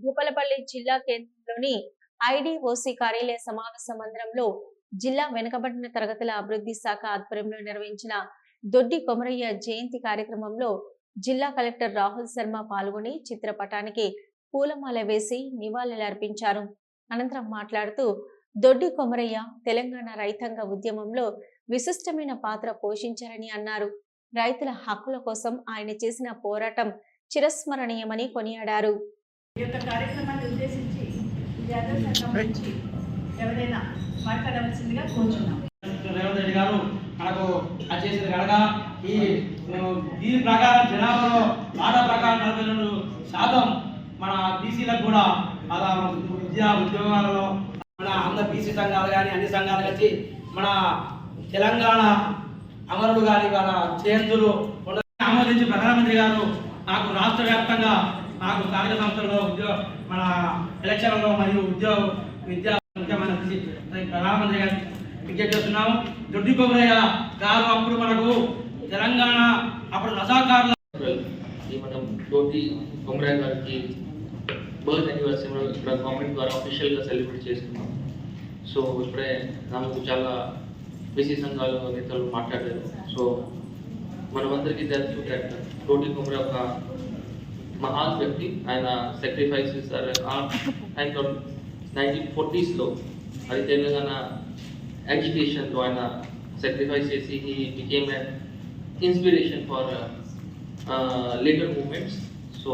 భూపాలపల్లి జిల్లా కేంద్రంలోని ఐడిఓసి కార్యాలయ సమావేశ మందిరంలో జిల్లా వెనుకబడిన తరగతుల అభివృద్ధి శాఖ ఆధ్వర్యంలో నిర్వహించిన దొడ్డి కొమరయ్య జయంతి కార్యక్రమంలో జిల్లా కలెక్టర్ రాహుల్ శర్మ పాల్గొని చిత్రపటానికి పూలమాల వేసి నివాళులర్పించారు. అనంతరం మాట్లాడుతూ దొడ్డి కొమరయ్య తెలంగాణ రైతాంగ ఉద్యమంలో విశిష్టమైన పాత్ర పోషించారని అన్నారు. రైతుల హక్కుల కోసం ఆయన చేసిన పోరాటం చిరస్మరణీయమని కొనియాడారు. మనకు చేసేది కనుక దీని ప్రకారం జనాభాలో మాట ప్రకారం 42% మన బీసీలకు కూడా అలా విద్యా ఉద్యోగాలలో మన అందరు బీసీ సంఘాలు కానీ అన్ని సంఘాలు కలిసి మన తెలంగాణ అమరులు కానీ వాళ్ళ జయంతులు ఆమోదించి ప్రధానమంత్రి గారు నాకు రాష్ట్ర వ్యాప్తంగా నాకు స్థానిక సంస్థల్లో మన ఎలక్షన్లలో మరియు విద్యా ముఖ్యమంత్రి ప్రధానమంత్రి గారు విజ్ఞప్తి చేస్తున్నాము. దొడ్డి కొమరయ్య గారు అప్పుడు మనకు తెలంగాణ అప్పుడు రసాకారుల మనం దొడ్డి కొమరయ్య గారికి బర్త్ యానివర్సరీ ఇక్కడ గవర్నమెంట్ ద్వారా అఫీషియల్గా సెలబ్రేట్ చేస్తున్నాం. సో ఇప్పుడే నాకు చాలా బీసీ సంఘాలు నేతలు మాట్లాడారు. సో మనమందరికీ తెలుసు దొడ్డి కొమరయ్య ఒక మహాన్ వ్యక్తి. ఆయన సాక్రిఫైసెస్ ఆయన 1940s అది తెలంగాణ ఎడ్యుకేషన్లో ఆయన sacrifice చేసి he became an inspiration for later movements. So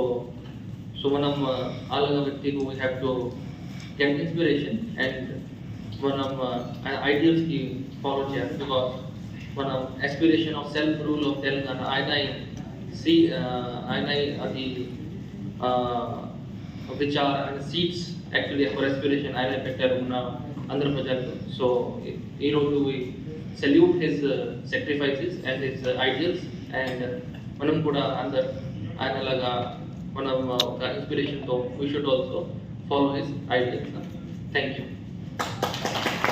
మనం అలాగా వ్యక్తికి we have to get inspiration and మనం ideals కి ఫాలో చేయాలి. బికాస్ మనం aspiration of self rule of Telangana ఆయన అది which are seeds actually for aspiration ఆయన పెట్టారు ఉన్న అందరు ప్రజలకు. సో ఈరోజు we salute his sacrifices and his ideals and మనం కూడా అందరు ఆయనలాగా మనం ఒక ఇన్స్పిరేషన్తో we should also follow his ideals. Thank you.